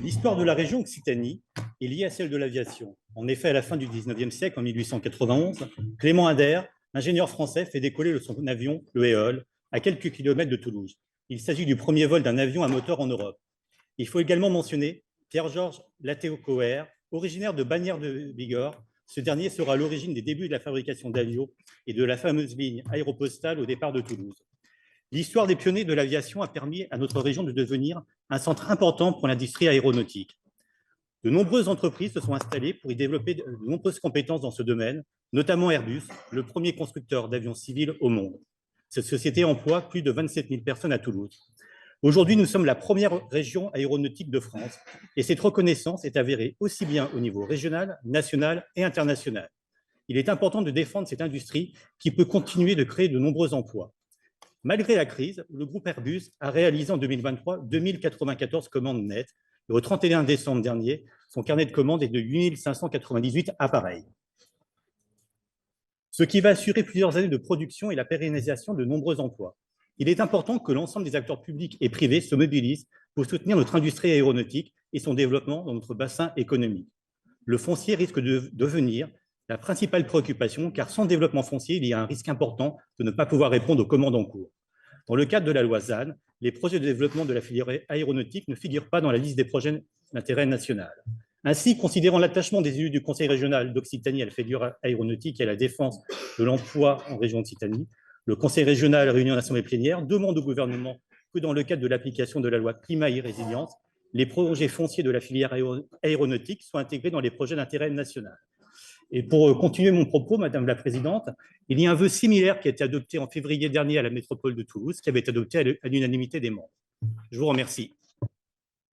L'histoire de la région Occitanie est liée à celle de l'aviation. En effet, à la fin du 19e siècle, en 1891, Clément Ader, ingénieur français, fait décoller son avion, le Éole, à quelques kilomètres de Toulouse. Il s'agit du premier vol d'un avion à moteur en Europe. Il faut également mentionner Pierre-Georges Latécoère, originaire de Bagnères de Bigorre. Ce dernier sera à l'origine des débuts de la fabrication d'avions et de la fameuse ligne aéropostale au départ de Toulouse. L'histoire des pionniers de l'aviation a permis à notre région de devenir un centre important pour l'industrie aéronautique. De nombreuses entreprises se sont installées pour y développer de nombreuses compétences dans ce domaine, notamment Airbus, le premier constructeur d'avions civils au monde. Cette société emploie plus de 27 000 personnes à Toulouse. Aujourd'hui, nous sommes la première région aéronautique de France et cette reconnaissance est avérée aussi bien au niveau régional, national et international. Il est important de défendre cette industrie qui peut continuer de créer de nombreux emplois. Malgré la crise, le groupe Airbus a réalisé en 2023 2094 commandes nettes et au 31 décembre dernier, son carnet de commandes est de 8 598 appareils. Ce qui va assurer plusieurs années de production et la pérennisation de nombreux emplois. Il est important que l'ensemble des acteurs publics et privés se mobilisent pour soutenir notre industrie aéronautique et son développement dans notre bassin économique. Le foncier risque de devenir la principale préoccupation, car sans développement foncier, il y a un risque important de ne pas pouvoir répondre aux commandes en cours. Dans le cadre de la loi ZAN, les projets de développement de la filière aéronautique ne figurent pas dans la liste des projets d'intérêt national. Ainsi, considérant l'attachement des élus du Conseil régional d'Occitanie à la filière aéronautique et à la défense de l'emploi en région Occitanie, le Conseil régional réuni en assemblée plénière demande au gouvernement que dans le cadre de l'application de la loi Climat et Résilience, les projets fonciers de la filière aéronautique soient intégrés dans les projets d'intérêt national. Et pour continuer mon propos, Madame la Présidente, il y a un vœu similaire qui a été adopté en février dernier à la métropole de Toulouse, qui avait été adopté à l'unanimité des membres. Je vous remercie.